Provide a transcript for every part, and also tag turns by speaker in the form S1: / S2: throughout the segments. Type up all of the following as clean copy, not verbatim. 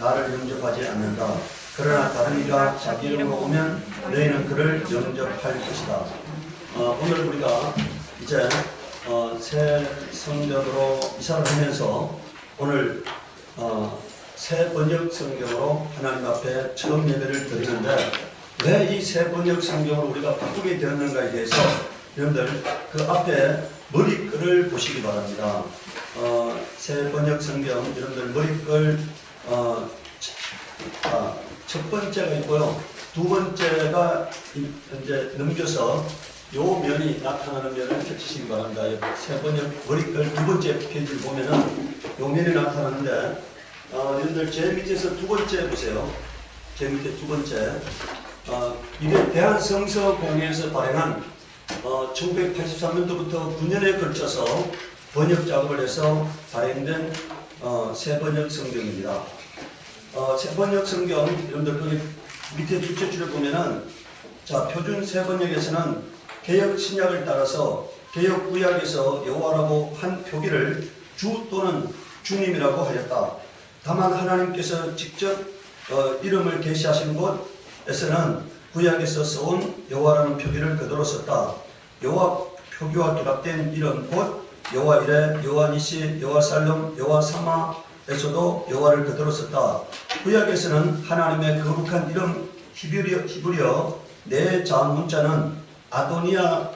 S1: 나를 영접하지 않는다. 그러나 다른 이가 자기 이름으로 오면 너희는 그를 영접할 것이다. 오늘 우리가 이제 새 성전으로 이사를 하면서 오늘 새 번역 성경으로 하나님 앞에 처음 예배를 드리는데 왜 이 새 번역 성경을 우리가 바꾸게 되었는가에 대해서 여러분들 그 앞에 머리글을 보시기 바랍니다. 새 번역 성경 여러분들 머리글 첫 번째가 있고요. 두 번째가 이제 넘겨서 요 면이 나타나는 면을 펼치시기 바랍니다. 새 번역 머리글 두 번째 페이지를 보면은 요 면이 나타나는데 여러분들 제일 밑에서 두 번째 보세요. 제일 밑에 두 번째 이게 대한성서공회에서 발행한 1983년도부터 9년에 걸쳐서 번역 작업을 해서 발행된 새 번역 성경입니다. 새 번역 성경 여러분들 거기 밑에 둘째 줄을 보면은 자 표준 새 번역에서는 개역 신약을 따라서 개역 구약에서 여호와라고 한 표기를 주 또는 주님이라고 하였다. 다만 하나님께서 직접 이름을 계시하신 곳에서는 구약에서 써온 여호와라는 표기를 그대로 썼다. 여호와 표기와 결합된 이름 곧 여호와 이레, 여호와 니시, 여호와 살름, 여호와 사마에서도 여호와를 그대로 썼다. 구약에서는 하나님의 거룩한 이름 히브리어 네 자음 문자는 아도니아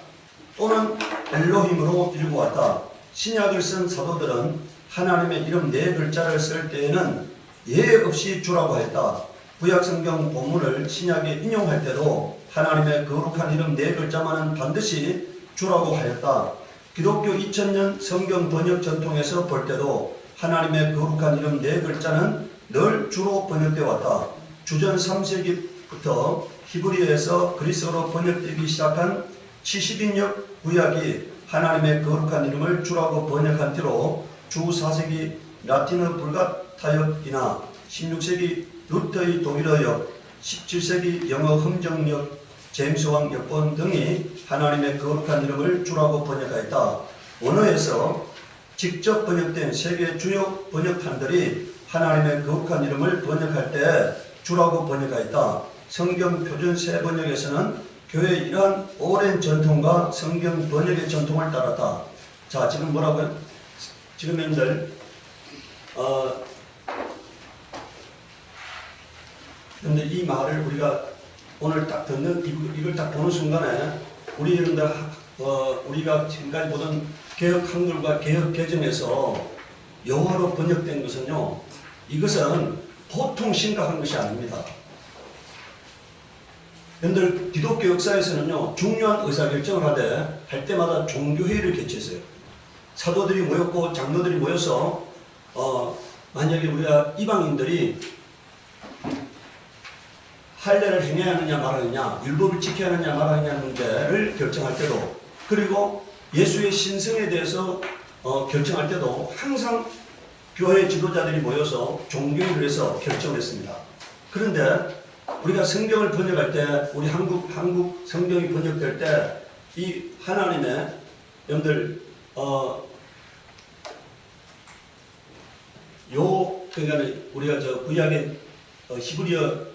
S1: 또는 엘로힘으로 읽어왔다. 신약을 쓴 사도들은 하나님의 이름 네 글자를 쓸 때에는 예외 없이 주라고 했다. 구약 성경 본문을 신약에 인용할 때도 하나님의 거룩한 이름 네 글자만은 반드시 주라고 하였다. 기독교 2000년 성경 번역 전통에서 볼 때도 하나님의 거룩한 이름 네 글자는 늘 주로 번역되어 왔다. 주전 3세기부터 히브리어에서 그리스어로 번역되기 시작한 70인역 구약이 하나님의 거룩한 이름을 주라고 번역한 뒤로 주 4세기 라틴어 불가타역이나 16세기 루터의 독일어역, 17세기 영어 흥정역, 제임스 왕 역본 등이 하나님의 거룩한 이름을 주라고 번역하였다. 원어에서 직접 번역된 세계 주요 번역판들이 하나님의 거룩한 이름을 번역할 때 주라고 번역하였다. 성경 표준 새 번역에서는 교회의 이러한 오랜 전통과 성경 번역의 전통을 따랐다. 자, 지금 뭐라고요? 지금 여러분들 근데 이 말을 우리가 오늘 딱 듣는 이걸 딱 보는 순간에 우리 여러분들 우리가 지금까지 보던 개혁 한글과 개혁 개정에서 영어로 번역된 것은요, 이것은 보통 심각한 것이 아닙니다. 여러분들 기독교 역사에서는요, 중요한 의사결정을 할 때마다 종교회의를 개최했어요. 사도들이 모였고 장로들이 모여서 만약에 우리가 이방인들이 할례를 행해야 하느냐 말하느냐, 율법을 지켜야 하느냐 말하느냐 문제를 결정할 때도, 그리고 예수의 신성에 대해서 결정할 때도 항상 교회 지도자들이 모여서 종교회의를 해서 결정했습니다. 그런데 우리가 성경을 번역할 때, 우리 한국 성경이 번역될 때, 이 하나님의 여러분들 그러니까 우리가 저 구약의 히브리어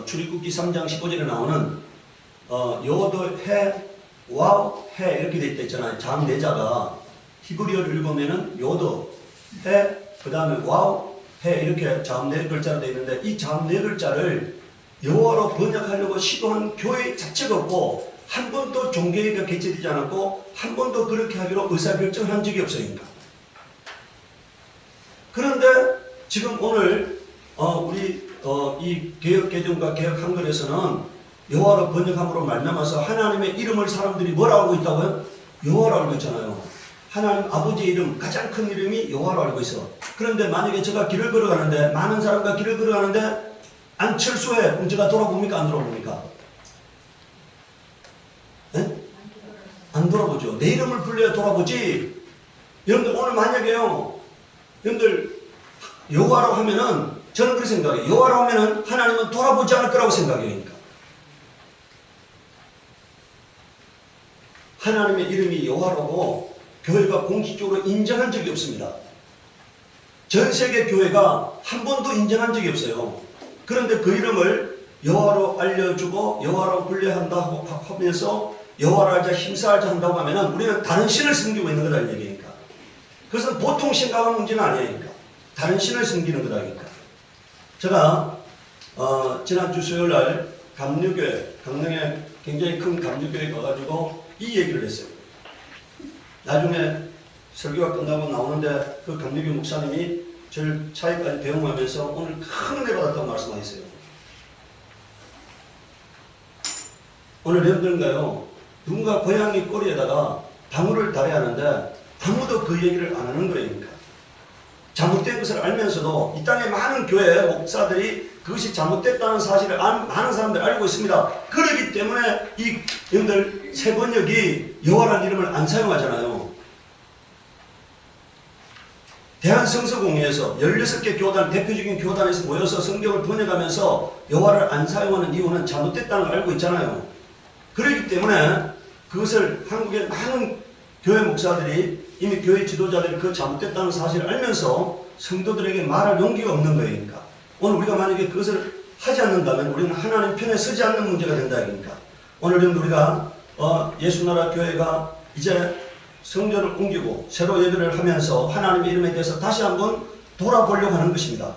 S1: 출애굽기 3장 15절에 나오는 요도 해 와우 해 이렇게 돼 있잖아요. 장 네자가 히브리어를 읽으면은 요도 해 그 다음에 와우 해 이렇게 장 네 글자로 되어 있는데 이 장 네 글자를 영어로 번역하려고 시도한 교회 자체가 없고 한 번도 종교회의가 개최되지 않았고 한 번도 그렇게 하기로 의사결정을 한 적이 없으니까. 그런데 지금 오늘 우리 이 개혁개정과 개혁 한글에서는 여호와로 번역함으로 말미암아서 하나님의 이름을 사람들이 뭐라고 알고 있다고요? 여호와로 알고 있잖아요. 하나님 아버지의 이름, 가장 큰 이름이 여호와로 알고 있어. 그런데 만약에 제가 길을 걸어가는데, 많은 사람과 길을 걸어가는데 안철수해, 그럼 제가 돌아봅니까? 안 돌아봅니까? 네? 안 돌아보죠. 내 이름을 불러야 돌아보지. 여러분들 오늘 만약에요, 여러분들 여호와라고 하면은 저는 그렇게 생각해요. 여호와라고 하면은 하나님은 돌아보지 않을 거라고 생각해요. 그러니까. 하나님의 이름이 여호와라고 교회가 공식적으로 인정한 적이 없습니다. 전 세계 교회가 한 번도 인정한 적이 없어요. 그런데 그 이름을 여호와로 알려주고 여호와로 불려한다고 하면서 여호와를 알자 힘싸알자 한다고 하면은 우리는 다른 신을 섬기고 있는 거다는 얘기니까. 그것은 보통 심각한 문제는 아니니까. 다른 신을 섬기는 거다니까. 제가 지난주 수요일날 감리교회, 강릉에 굉장히 큰 감리교회에 가가지고 이 얘기를 했어요. 나중에 설교가 끝나고 나오는데 그 감리교 목사님이 저를 차에까지 대응하면서 오늘 큰 은혜 받았다고 말씀하셨어요. 오늘 여러분들인가요? 누군가 고양이 꼬리에다가 방울을 달아야 하는데 아무도 그 얘기를 안 하는 거니까. 잘못된 것을 알면서도 이 땅에 많은 교회 목사들이 그것이 잘못됐다는 사실을 많은 사람들이 알고 있습니다. 그렇기 때문에 이 여러분들 새 번역이 여호와라는 이름을 안 사용하잖아요. 대한성서공회에서 16개 교단, 대표적인 교단에서 모여서 성경을 번역하면서 여호와를 안 사용하는 이유는 잘못됐다는 걸 알고 있잖아요. 그렇기 때문에 그것을 한국의 많은 교회 목사들이 이미 교회 지도자들이 그 잘못됐다는 사실을 알면서 성도들에게 말할 용기가 없는 거예요. 그러니까 오늘 우리가 만약에 그것을 하지 않는다면 우리는 하나님 편에 서지 않는 문제가 된다. 그러니까 오늘은 우리가 예수나라 교회가 이제 성전을 옮기고 새로 예배를 하면서 하나님의 이름에 대해서 다시 한번 돌아보려고 하는 것입니다.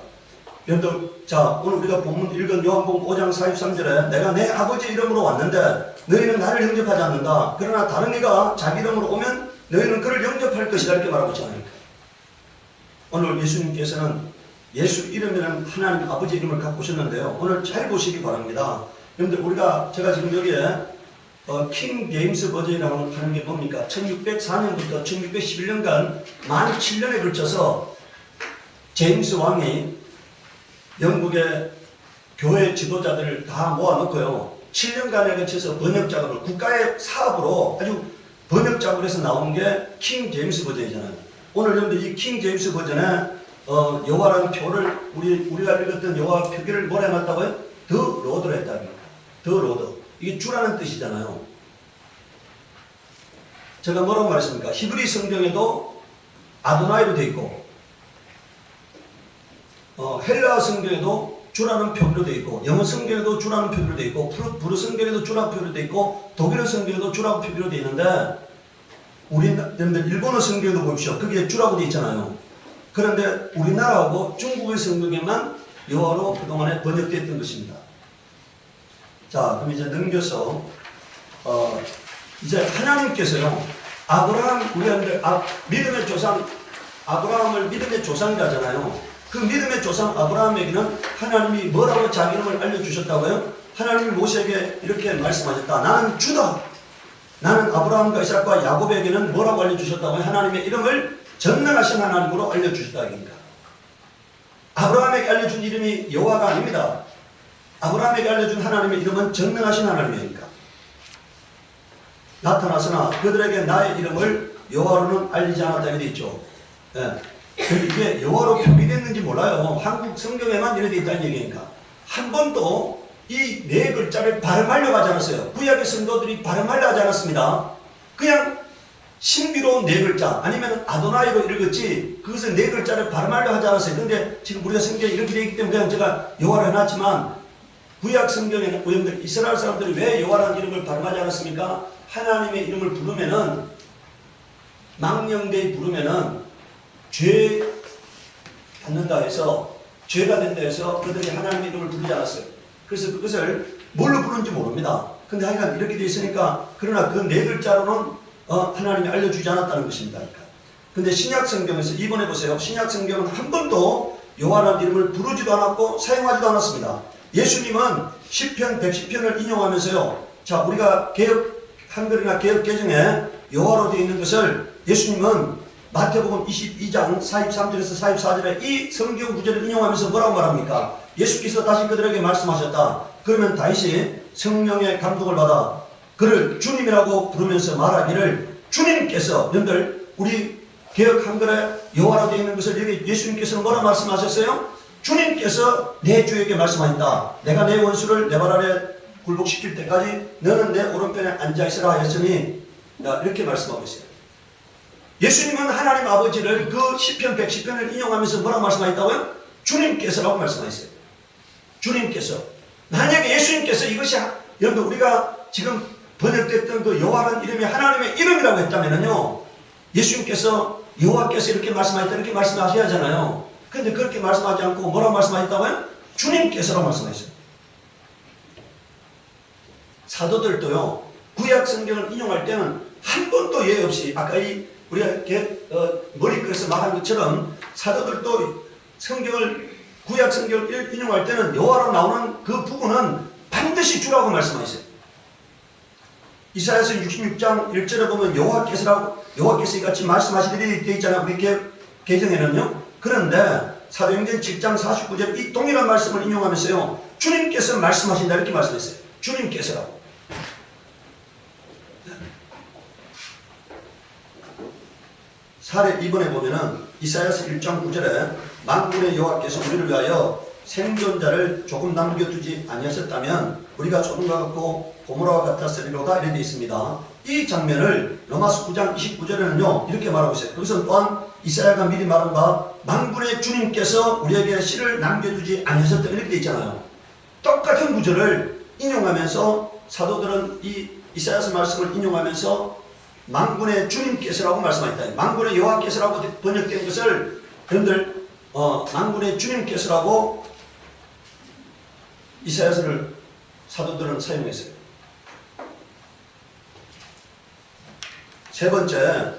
S1: 여러분들, 자, 오늘 우리가 본문 읽은 요한복음 5장 43절에 내가 내 아버지 이름으로 왔는데 너희는 나를 영접하지 않는다. 그러나 다른 이가 자기 이름으로 오면 너희는 그를 영접할 것이다. 이렇게 말하고 있잖아요. 오늘 예수님께서는 예수 이름이라는 하나님 아버지 이름을 갖고 오셨는데요. 오늘 잘 보시기 바랍니다. 여러분들, 제가 지금 여기에 킹 제임스 버전이라고 하는 게 뭡니까? 1604년부터 1611년간 만 7년에 걸쳐서 제임스 왕이 영국의 교회 지도자들을 다 모아놓고요. 7년간에 걸쳐서 번역 작업을, 국가의 사업으로 아주 번역 작업을 해서 나온 게 킹 제임스 버전이잖아요. 오늘 여러분들 이 킹 제임스 버전에 여호와라는 표를 우리가 읽었던 여호와 표기를 뭐라 해놨다고요? 더 로드로 했다니까. 더 로드. 이게 주라는 뜻이잖아요. 제가 뭐라고 말했습니까? 히브리 성경에도 아도나이로 되어 있고 헬라 성경에도 주라는 표기로 되어 있고 영어 성경에도 주라는 표기로 되어 있고 불어 성경에도 주라는 표기로 되어 있고 독일어 성경에도 주라는 표기로 되어 있는데 여러분들 일본어 성경에도 보십시오. 거기에 주라고 되어 있잖아요. 그런데 우리나라하고 중국의 성경에만 여호와로 그동안에 번역되었던 것입니다. 자, 그럼 이제 넘겨서 이제 하나님께서요 우리가 믿음의 조상 아브라함을 믿음의 조상이라 하잖아요. 그 믿음의 조상 아브라함에게는 하나님이 뭐라고 자기 이름을 알려주셨다고요? 하나님이 모세에게 이렇게 말씀하셨다. 나는 주다. 나는 아브라함과 이삭과 야곱에게는 뭐라고 알려주셨다고요? 하나님의 이름을 전능하신 하나님으로 알려주셨다. 아브라함에게 알려준 이름이 여호와가 아닙니다. 아브라함에게 알려준 하나님의 이름은 전능하신 하나님이니까. 나타나서나 그들에게 나의 이름을 여호와로는 알리지 않았다. 이렇게 있죠. 예. 이게 여호와로 표기됐는지 몰라요. 한국 성경에만 이렇게 있다는 얘기니까. 한 번도 이 네 글자를 발음하려고 하지 않았어요. 구약의 성도들이 발음하려고 하지 않았습니다. 그냥 신비로운 네 글자 아니면 아도나이로 읽었지 그것을 네 글자를 발음하려고 하지 않았어요. 근데 지금 우리가 성경에 이렇게 되어 있기 때문에 그냥 제가 여호와를 해놨지만 구약 성경에는 여러분들 이스라엘 사람들이 왜 여호와라는 이름을 발음하지 않았습니까? 하나님의 이름을 부르면은 망령되이 부르면은 죄 받는다 해서 죄가 된다 해서 그들이 하나님의 이름을 부르지 않았어요. 그래서 그것을 뭘로 부르는지 모릅니다. 근데 하여간 이렇게 되어 있으니까 그러나 그 네 글자로는 하나님이 알려주지 않았다는 것입니다. 근데 신약 성경에서 이번에 보세요. 신약 성경은 한 번도 여호와라는 이름을 부르지도 않았고 사용하지도 않았습니다. 예수님은 시편 110편을 인용하면서요. 자, 우리가 개혁 한글이나 개혁 개정에 여호와로 되어 있는 것을 예수님은 마태복음 22장 43절에서 44절에 이 성경 구절을 인용하면서 뭐라고 말합니까? 예수께서 다시 그들에게 말씀하셨다. 그러면 다윗이 성령의 감동을 받아 그를 주님이라고 부르면서 말하기를 주님께서 여러분들 우리 개혁 한글에 여호와로 되어 있는 것을 여기 예수님께서는 뭐라 말씀하셨어요? 주님께서 내 주에게 말씀하셨다. 내가 내 원수를 내 발 아래 굴복시킬 때까지 너는 내 오른편에 앉아있으라 하였으니 이렇게 말씀하고 있어요. 예수님은 하나님 아버지를 그 시편 110편을 인용하면서 뭐라고 말씀하셨다고요? 주님께서라고 말씀하셨어요. 주님께서. 만약에 예수님께서 이것이 여러분 우리가 지금 번역됐던 그 여호와라는 이름이 하나님의 이름이라고 했다면요, 예수님께서 여호와께서 이렇게 말씀하셨다 이렇게 말씀하셔야 하잖아요. 근데 그렇게 말씀하지 않고 뭐라고 말씀하셨다고요? 주님께서라고 말씀하셨어요. 사도들도요, 구약 성경을 인용할 때는 한 번도 예외 없이 아까 우리가 머리글에서 말한 것처럼 사도들도 구약 성경을 인용할 때는 여호와로 나오는 그 부분은 반드시 주라고 말씀하셨어요. 이사야서 66장 1절에 보면 여호와께서 이같이 말씀하시리라 되어 있잖아요. 우리 개정에는요. 그런데 사도행전 7장 49절 이 동일한 말씀을 인용하면서요, 주님께서 말씀하신다 이렇게 말씀했어요. 주님께서라고. 사례 2번에 보면은 이사야서 1장 9절에 만군의 여호와께서 우리를 위하여 생존자를 조금 남겨두지 아니하셨다면 우리가 소돔과 같고 고모라와 같았으리로다 이렇게 되어 있습니다. 이 장면을 로마서 9장 29절에는요 이렇게 말하고 있어요. 거기서 또한 이사야가 미리 말한 바 만군의 주님께서 우리에게 씨를 남겨두지 아니하셨다 이렇게 되어 있잖아요. 똑같은 구절을 인용하면서 사도들은 이 이사야서 말씀을 인용하면서 만군의 주님께서라고 말씀하셨다. 만군의 여호와께서라고 번역된 것을 여러분들 만군의 주님께서라고 이사야서를 사도들은 사용했어요. 세 번째,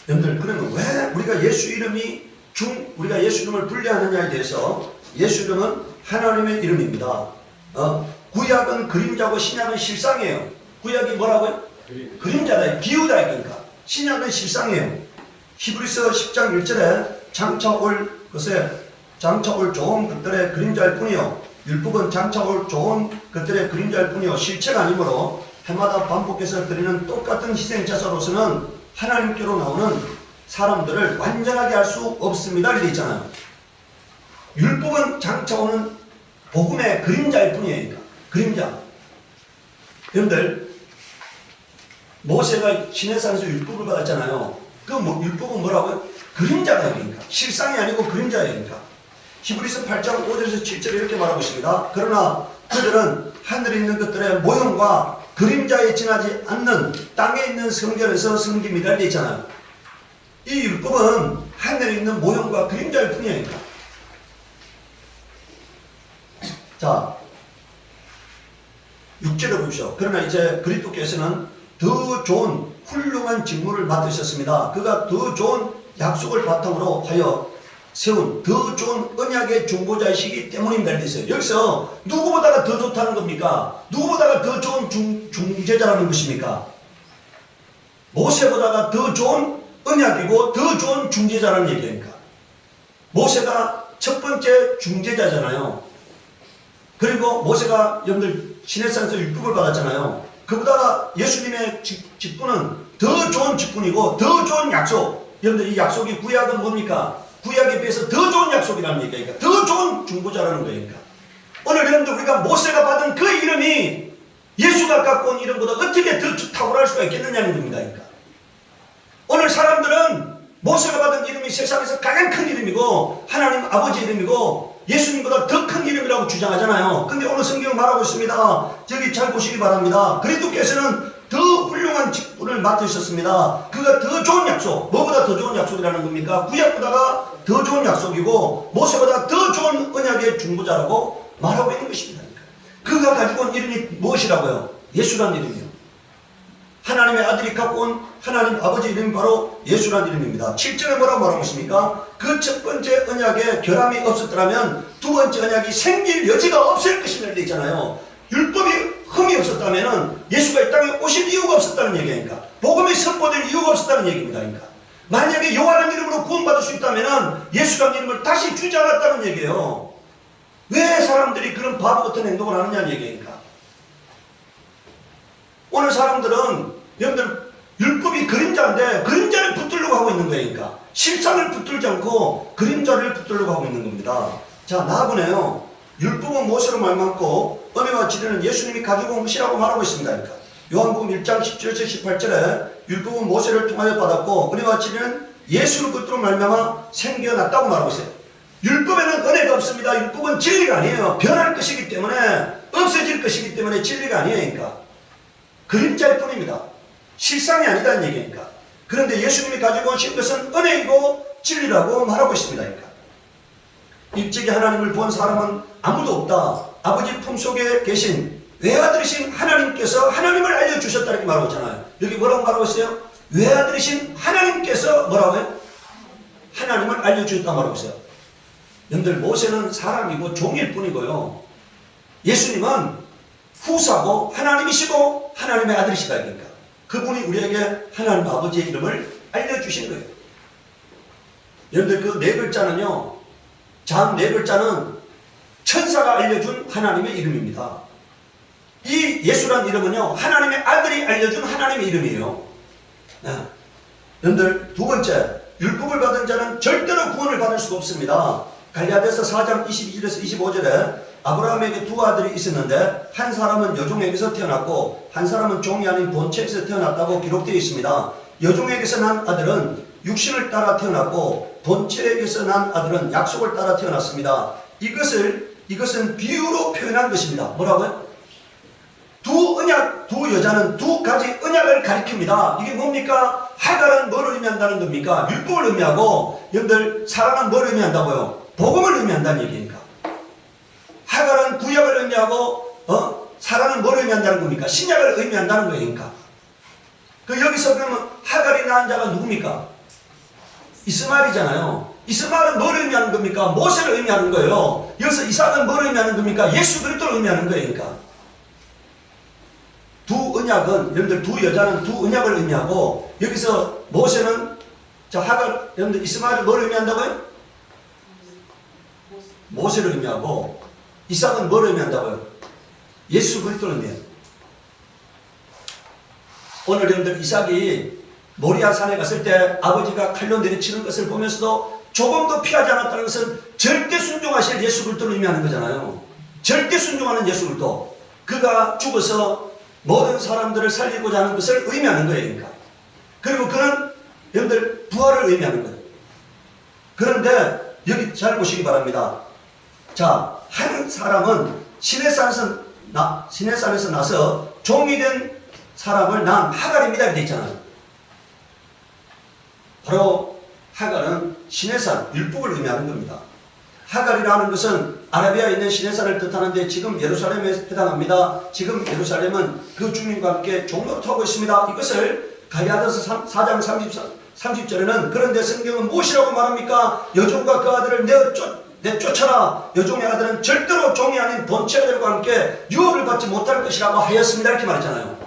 S1: 여러분들 그러면 왜 우리가 예수 이름을 분리하느냐에 대해서 예수 이름은 하나님의 이름입니다. 구약은 그림자고 신약은 실상이에요. 구약이 뭐라고요? 그림자다, 비유다 그러니까. 신약은 실상이에요. 히브리서 10장 1절에 장차 올 좋은 것들의 그림자일 뿐이요 율법은 장차 올 좋은 것들의 그림자일 뿐이요 실체가 아니므로 해마다 반복해서 드리는 똑같은 희생제사로서는 하나님께로 나오는 사람들을 완전하게 할 수 없습니다 이렇게 있잖아요. 율법은 장차 오는 복음의 그림자일 뿐이에요. 그림자. 여러분들 모세가 시내산에서 율법을 받았잖아요. 그 율법은 뭐라고요? 그림자다 그러니까. 실상이 아니고 그림자예요. 그러니까. 히브리서 8장 5절에서 7절에 이렇게 말하고 있습니다. 그러나 그들은 하늘에 있는 것들의 모형과 그림자에 지나지 않는 땅에 있는 성전에서 섬깁니다 이렇게 있잖아요. 이 율법은 하늘에 있는 모형과 그림자일 뿐이에요. 그러니까. 자, 6절을 보십시오. 그러나 이제 그리스도께서는 더 좋은 훌륭한 직무를 맡으셨습니다. 그가 더 좋은 약속을 바탕으로 하여 세운 더 좋은 언약의 중보자이시기 때문입니다. 그래서 여기서 누구보다가 더 좋다는 겁니까? 누구보다가 더 좋은 중재자라는 것입니까? 모세보다가 더 좋은 언약이고 더 좋은 중재자라는 얘기입니까? 모세가 첫 번째 중재자잖아요. 그리고 모세가 여러분들 시내산에서 율법을 받았잖아요. 그보다 예수님의 직분은 더 좋은 직분이고 더 좋은 약속. 여러분들 이 약속이 구약은 뭡니까? 구약에 비해서 더 좋은 약속이라는 얘기니까 더 좋은 중보자라는 거니까. 오늘 여러분들 우리가 모세가 받은 그 이름이 예수가 갖고 온 이름보다 어떻게 더 탁월할 수가 있겠느냐는 겁니다. 그러니까. 오늘 사람들은 모세가 받은 이름이 세상에서 가장 큰 이름이고 하나님 아버지 이름이고 예수님보다 더 큰 이름이라고 주장하잖아요. 근데 오늘 성경은 말하고 있습니다. 저기 잘 보시기 바랍니다. 그리스도께서는 더 훌륭한 직분을 맡으셨습니다. 그가 더 좋은 약속, 뭐보다 더 좋은 약속이라는 겁니까? 구약보다가 더 좋은 약속이고 모세보다 더 좋은 언약의 중보자라고 말하고 있는 것입니다. 그가 가지고 온 이름이 무엇이라고요? 예수란 이름이요. 하나님의 아들이 갖고 온 하나님 아버지 이름이 바로 예수란 이름입니다. 7절에 뭐라고 말하고 있습니까? 그 첫 번째 언약에 결함이 없었더라면 두 번째 언약이 생길 여지가 없을 것이라고 되어 있잖아요. 율법이 흠이 없었다면 예수가 이 땅에 오실 이유가 없었다는 얘기니까. 복음이 선포될 이유가 없었다는 얘기입니다. 그러니까. 만약에 여호와라는 이름으로 구원받을 수 있다면 예수라는 이름을 다시 주지 않았다는 얘기예요. 왜 사람들이 그런 바보 같은 행동을 하느냐는 얘기니까. 오늘 사람들은 여러분들 율법이 그림자인데 그림자를 붙들려고 하고 있는 거니까 실상을 붙들지 않고 그림자를 붙들려고 하고 있는 겁니다. 자, 나아보네요. 율법은 모세로 말만고 은혜와 진리는 예수님이 가지고 온 것이라고 말하고 있습니다. 그러니까. 요한복음 1장 17절 18절에 율법은 모세를 통하여 받았고 은혜와 진리는 예수를 끝으로 말미암아 생겨났다고 말하고 있어요. 율법에는 은혜가 없습니다. 율법은 진리가 아니에요. 변할 것이기 때문에, 없어질 것이기 때문에 진리가 아니에요. 그러니까 그림자일 뿐입니다. 실상이 아니다는 얘기니까. 그런데 예수님이 가지고 오신 것은 은혜이고 진리라고 말하고 있습니다. 그러니까 일찍이 하나님을 본 사람은 아무도 없다. 아버지 품속에 계신 외아들이신 하나님께서 하나님을 알려주셨다 이렇게 말하고 있잖아요. 여기 뭐라고 말하고 있어요? 외아들이신 하나님께서 뭐라고 해요? 하나님을 알려주셨다 말하고 있어요. 여러분들 모세는 사람이고 종일 뿐이고요. 예수님은 후사고 하나님이시고 하나님의 아들이시다. 그러니까 그분이 우리에게 하나님 아버지의 이름을 알려주신 거예요. 여러분들 그 네 글자는요, 장 네 글자는 천사가 알려준 하나님의 이름입니다. 이 예수란 이름은요, 하나님의 아들이 알려준 하나님의 이름이에요. 네. 여러분들 두 번째, 율법을 받은 자는 절대로 구원을 받을 수가 없습니다. 갈라디아서 4장 22절에서 25절에 아브라함에게 두 아들이 있었는데 한 사람은 여종에게서 태어났고 한 사람은 종이 아닌 본체에서 태어났다고 기록되어 있습니다. 여종에게서 난 아들은 육신을 따라 태어났고 본체에게서 난 아들은 약속을 따라 태어났습니다. 이것은 비유로 표현한 것입니다. 뭐라고요? 두 여자는 두 가지 언약을 가리킵니다. 이게 뭡니까? 하갈은 뭘 의미한다는 겁니까? 율법을 의미하고, 여러분들 사라는 뭘 의미한다고요? 복음을 의미한다는 얘기니까. 하갈은 구약을 의미하고, 사라는 뭘 의미한다는 겁니까? 신약을 의미한다는 거니까. 여기서 그러면 하갈이 낳은 자가 누굽니까? 이스마엘이잖아요. 이스마엘은 뭘 의미하는 겁니까? 모세를 의미하는 거예요. 여기서 이삭은 뭘 의미하는 겁니까? 예수 그리스도를 의미하는 거니까. 두 언약은, 여러분들 두 여자는 두 언약을 의미하고, 여기서 모세는, 하갈, 여러분들 이스마엘은 뭘 의미한다고요? 모세를 의미하고, 이삭은 뭘 의미한다고요? 예수 그리스도를 의미해요. 오늘 여러분들 이삭이 모리아 산에 갔을 때 아버지가 칼로 내리치는 것을 보면서도 조금도 피하지 않았다는 것은 절대 순종하실 예수 그리스도를 의미하는 거잖아요. 절대 순종하는 예수 그리스도. 그가 죽어서 모든 사람들을 살리고자 하는 것을 의미하는 거예요. 그러니까. 그리고 그는 여러분들 부활을 의미하는 거예요. 그런데 여기 잘 보시기 바랍니다. 자, 한 사람은 시내산에서 나서 종이 된 사람을 낳은 하갈입니다. 이렇게 있잖아요. 바로 하갈은 시내산, 율법을 의미하는 겁니다. 하갈이라는 것은 아라비아에 있는 시내산을 뜻하는데 지금 예루살렘에 해당합니다. 지금 예루살렘은 그 주민과 함께 종로를 타고 있습니다. 이것을 갈라디아서 4장 30절에는 그런데 성경은 무엇이라고 말합니까? 여종과 그 아들을 내쫓아라. 여종의 아들은 절대로 종이 아닌 본체 아들과 함께 유업을 받지 못할 것이라고 하였습니다. 이렇게 말했잖아요.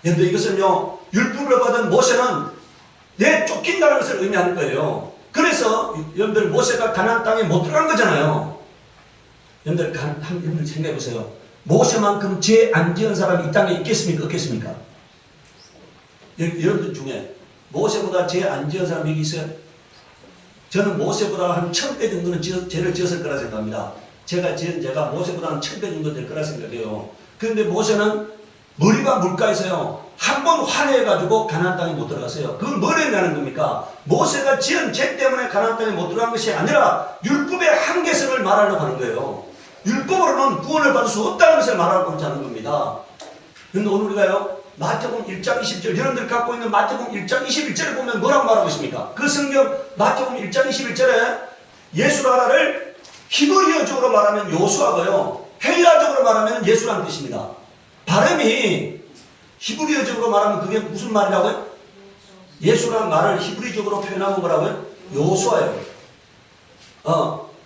S1: 그런데 이것은요, 율법을 받은 모세는 내쫓긴다는 것을 의미하는 거예요. 그래서 여러분들 모세가 가나안 땅에 못 들어간 거잖아요. 여러분들 생각해 보세요. 모세만큼 죄 안 지은 사람이 이 땅에 있겠습니까? 없겠습니까? 여러분들 중에 모세보다 죄 안 지은 사람이 여기 있어요? 저는 모세보다 한 1000배 정도는 죄를 지었을 거라 생각합니다. 제가 지은 죄가 모세보다 한 1000배 정도 될 거라 생각해요. 그런데 모세는 머리가 물가에서요, 한 번 화내가지고 가나안 땅에 못 들어갔어요. 그건 뭘 의미하는 겁니까? 모세가 지은 죄 때문에 가나안 땅에 못 들어간 것이 아니라 율법의 한계성을 말하려고 하는 거예요. 율법으로는 구원을 받을 수 없다는 것을 말하려고 하는 겁니다. 그런데 오늘 우리가요, 마태복음 1장 20절, 여러분들 갖고 있는 마태복음 1장 21절을 보면 뭐라고 말하고 있습니까? 그 성경 마태복음 1장 21절에 예수라를 히브리어적으로 말하면 요수아고요, 헬라적으로 말하면 예수라는 뜻입니다. 발음이 히브리어적으로 말하면 그게 무슨 말이라고요? 예수라는 말을 히브리적으로 표현하면 뭐라고요? 요수아예요.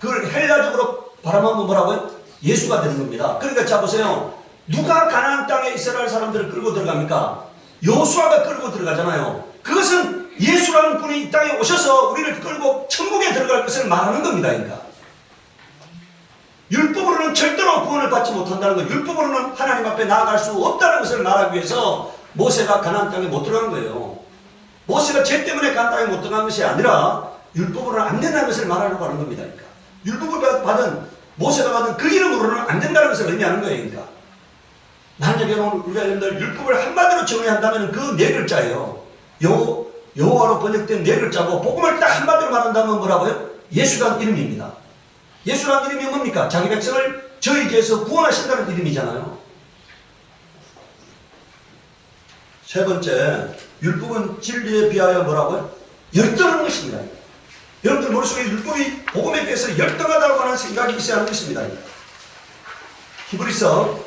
S1: 그걸 헬라적으로 발음하면 뭐라고요? 예수가 되는 겁니다. 그러니까 자 보세요. 누가 가나안 땅에 이스라엘 사람들을 끌고 들어갑니까? 요수아가 끌고 들어가잖아요. 그것은 예수라는 분이 이 땅에 오셔서 우리를 끌고 천국에 들어갈 것을 말하는 겁니다. 그러니까 율법으로는 절대로 구원을 받지 못한다는 것, 율법으로는 하나님 앞에 나아갈 수 없다는 것을 말하기 위해서 모세가 가나안 땅에 못 들어간 거예요. 모세가 죄 때문에 가나안 땅에 못 들어간 것이 아니라 율법으로는 안 된다는 것을 말하려고 하는 겁니다. 그러니까 율법을 받은 모세가 받은 그 이름으로는 안 된다는 것을 의미하는 거예요. 그러니까 만약에 우리가 여러분들 율법을 한마디로 정의한다면 그 네 글자예요. 여호와로 번역된 네 글자고, 복음을 딱 한마디로 말한다면 뭐라고요? 예수란 이름입니다. 예수란 이름이 뭡니까? 자기 백성을 저희에게서 구원하신다는 이름이잖아요. 세 번째, 율법은 진리에 비하여 뭐라고요? 열등한 것입니다. 여러분들 머릿속에 율법이 복음에 비해서 열등하다고 하는 생각이 있어야 하는 것입니다. 히브리서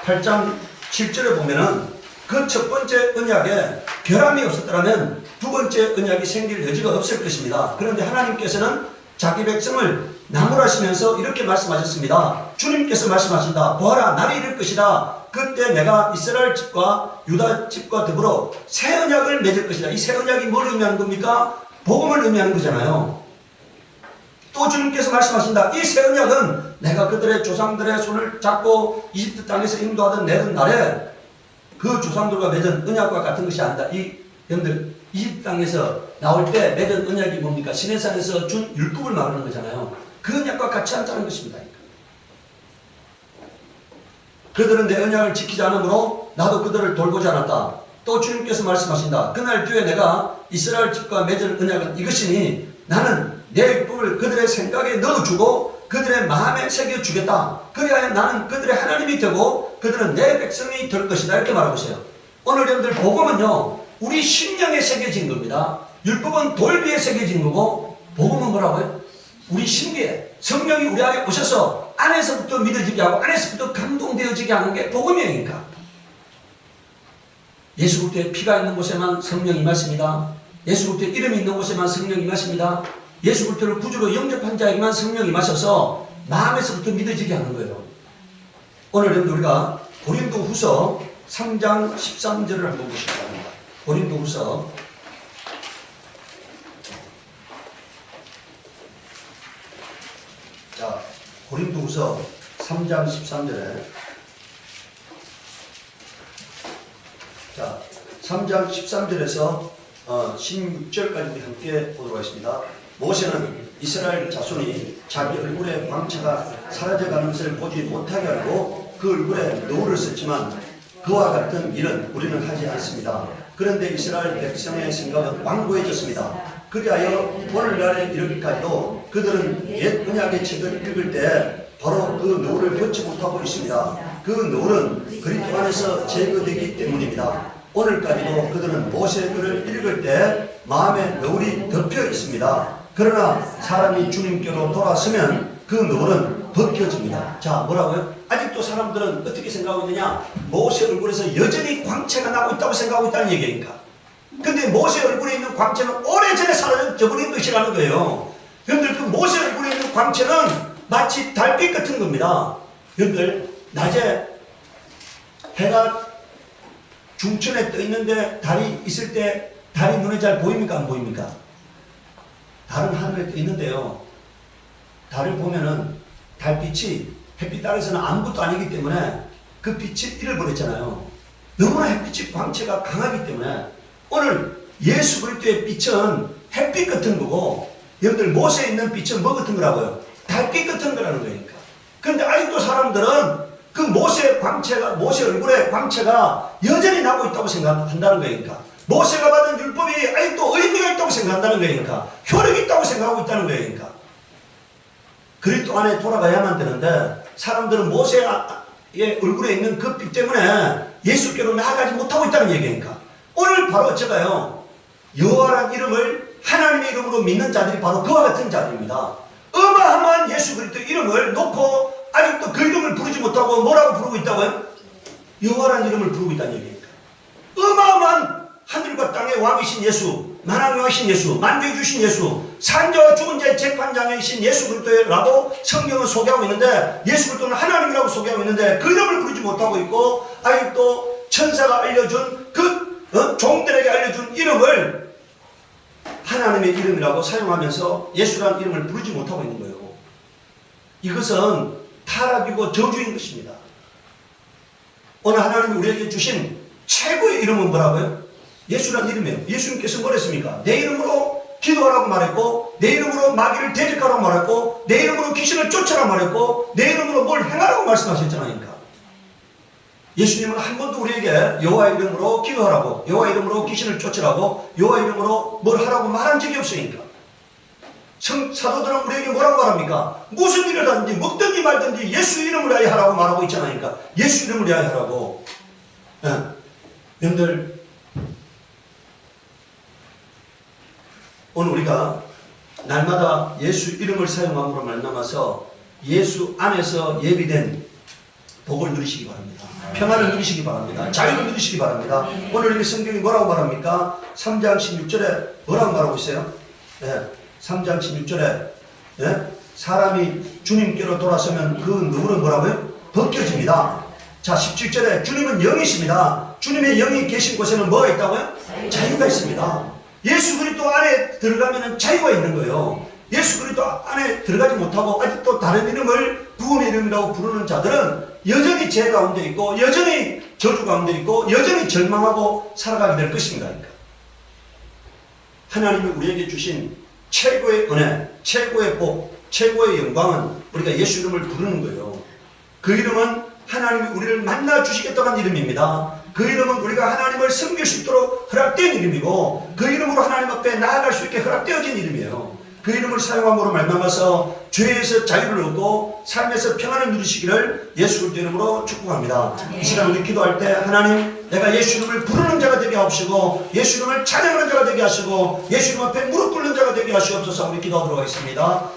S1: 8장 7절에 보면은 그 첫 번째 언약에 결함이 없었더라면 두 번째 언약이 생길 여지가 없을 것입니다. 그런데 하나님께서는 자기 백성을 나무라시면서 이렇게 말씀하셨습니다. 주님께서 말씀하신다. 보아라, 날이 이를 것이다. 그때 내가 이스라엘 집과 유다 집과 더불어 새 언약을 맺을 것이다. 이 새 언약이 뭘 의미하는 겁니까? 복음을 의미하는 거잖아요. 또 주님께서 말씀하신다. 이 새 언약은 내가 그들의 조상들의 손을 잡고 이집트 땅에서 인도하던 내던 날에 그 조상들과 맺은 언약과 같은 것이 아니다. 여러분들 이집트 땅에서 나올 때 맺은 언약이 뭡니까? 시내산에서 준 율법을 말하는 거잖아요. 그 언약과 같이 않다는 것입니다. 그들은 내 언약을 지키지 않으므로 나도 그들을 돌보지 않았다. 또 주님께서 말씀하신다. 그날 뒤에 내가 이스라엘 집과 맺은 언약은 이것이니 나는 내 율법을 그들의 생각에 넣어주고 그들의 마음에 새겨주겠다. 그리하여 나는 그들의 하나님이 되고 그들은 내 백성이 될 것이다. 이렇게 말하고 있어요. 오늘 여러분들 복음은요, 우리 심령에 새겨진 겁니다. 율법은 돌비에 새겨진 거고, 복음은 뭐라고요? 우리 심기에 성령이 우리 안에 오셔서 안에서부터 믿어지게 하고 안에서부터 감동되어지게 하는 게 복음이니까. 예수 그리스도의 피가 있는 곳에만 성령이 임하십니다. 예수 그리스도의 이름이 있는 곳에만 성령이 임하십니다. 예수 그리스도를 구주로 영접한 자에게만 성령이 임하셔서 마음에서부터 믿어지게 하는 거예요. 오늘 여러분 우리가 고린도후서 3장 13절을 한번 보시기 바랍니다. 고린도후서 자, 고린도후서 3장 13절에 자, 3장 13절에서 16절까지 우리 함께 보도록 하겠습니다. 모세는 이스라엘 자손이 자기 얼굴의 광채가 사라져가는 것을 보지 못하게 하고 그 얼굴에 노를 썼지만 그와 같은 일은 우리는 하지 않습니다. 그런데 이스라엘 백성의 생각은 완고해졌습니다. 그리하여 오늘날에 이르기까지도 그들은 옛 언약의 책을 읽을 때 바로 그 노를 벗지 못하고 있습니다. 그 노는 그리스도 안에서 제거되기 때문입니다. 오늘까지도 그들은 모세의 글을 읽을 때 마음에 노을이 덮여 있습니다. 그러나 사람이 주님께로 돌아서면 그 노을은 벗겨집니다. 자, 뭐라고요? 아직도 사람들은 어떻게 생각하고 있느냐? 모세 얼굴에서 여전히 광채가 나고 있다고 생각하고 있다는 얘기니까. 근데 모세 얼굴에 있는 광채는 오래전에 사라져버린 것이라는 거예요. 여러분들 그 모세 얼굴에 있는 광채는 마치 달빛 같은 겁니다. 여러분들 낮에 해가 중천에 떠 있는데 달이 있을 때 달이 눈에 잘 보입니까? 안 보입니까? 달은 하늘에 떠 있는데요. 달을 보면은 달빛이 햇빛 아래서는 아무것도 아니기 때문에 그 빛을 잃어버렸잖아요. 너무나 햇빛이 광채가 강하기 때문에 오늘 예수 그리스도의 빛은 햇빛 같은 거고 여러분들 모세에 있는 빛은 뭐 같은 거라고요? 달빛 같은 거라는 거니까. 그런데 아직도 사람들은 그 모세의 광채가, 모세 얼굴에 광채가 여전히 나고 있다고 생각한다는 거니까. 모세가 받은 율법이 아직도 의미가 있다고 생각한다는 거니까. 효력이 있다고 생각하고 있다는 거니까. 그리스도 안에 돌아가야만 되는데 사람들은 모세의 얼굴에 있는 그 빛 때문에 예수께로 나아가지 못하고 있다는 얘기니까. 오늘 바로 어쩌가요? 여호와라는 이름을 하나님의 이름으로 믿는 자들이 바로 그와 같은 자들입니다. 어마어마한 예수 그리스도 이름을 놓고 아직도 그 이름을 부르지 못하고 뭐라고 부르고 있다고요? 여호와라는 이름을 부르고 있다는 얘기니까. 어마어마한 하늘과 땅의 왕이신 예수, 만왕왕이신 예수, 만주해 주신 예수, 산자와 죽은 자의 재판장이신 예수 그리스도라고 성경은 소개하고 있는데 예수 그리스도는 하나님이라고 소개하고 있는데 그 이름을 부르지 못하고 있고 아직도 천사가 알려준 그 종들에게 알려준 이름을 하나님의 이름이라고 사용하면서 예수라는 이름을 부르지 못하고 있는 거예요. 이것은 타락이고 저주인 것입니다. 오늘 하나님이 우리에게 주신 최고의 이름은 뭐라고요? 예수라는 이름이에요. 예수님께서 뭐랬습니까? 내 이름으로 기도하라고 말했고 내 이름으로 마귀를 대적하라고 말했고 내 이름으로 귀신을 쫓아라고 말했고 내 이름으로 뭘 행하라고 말씀하셨잖아요. 예수님은 한 번도 우리에게 여호와 이름으로 기도하라고, 여호와 이름으로 귀신을 쫓으라고, 여호와 이름으로 뭘 하라고 말한 적이 없으니까. 사도들은 우리에게 뭐라고 말합니까? 무슨 일을 하든지 먹든지 말든지 예수 이름을 위하여 하라고 말하고 있잖아요. 그러니까 예수 이름을 위하여 하라고. 여러분들, 오늘 우리가 날마다 예수 이름을 사용함으로 말미암아서 예수 안에서 예비된 복을 누리시기 바랍니다. 평안을 누리시기 바랍니다. 자유를 누리시기 바랍니다. 오늘 우리 성경이 뭐라고 말합니까? 3장 16절에 뭐라고 말하고 있어요? 3장 16절에 사람이 주님께로 돌아서면 그 누구는 뭐라고요? 벗겨집니다. 자, 17절에 주님은 영이십니다. 주님의 영이 계신 곳에는 뭐가 있다고요? 자유가 있습니다. 예수 그리스도 안에 들어가면 자유가 있는 거예요. 예수 그리스도 안에 들어가지 못하고 아직도 다른 이름을 구원의 이름이라고 부르는 자들은 여전히 죄 가운데 있고 여전히 저주 가운데 있고 여전히 절망하고 살아가게 될 것입니다. 그러니까. 하나님이 우리에게 주신 최고의 은혜, 최고의 복, 최고의 영광은 우리가 예수 이름을 부르는 거예요. 그 이름은 하나님이 우리를 만나 주시겠다는 이름입니다. 그 이름은 우리가 하나님을 섬길 수 있도록 허락된 이름이고 그 이름으로 하나님 앞에 나아갈 수 있게 허락되어진 이름이에요. 그 이름을 사용함으로 말미암아서 죄에서 자유를 얻고 삶에서 평안을 누리시기를 예수 그리스도 이름으로 축복합니다. 이 시간 우리 기도할 때 하나님, 내가 예수 이름을 부르는 자가 되게 하옵시고 예수 이름을 찬양하는 자가 되게 하시고 예수 이름 앞에 무릎 꿇는 자가 되게 하시옵소서. 우리 기도하도록 하겠습니다.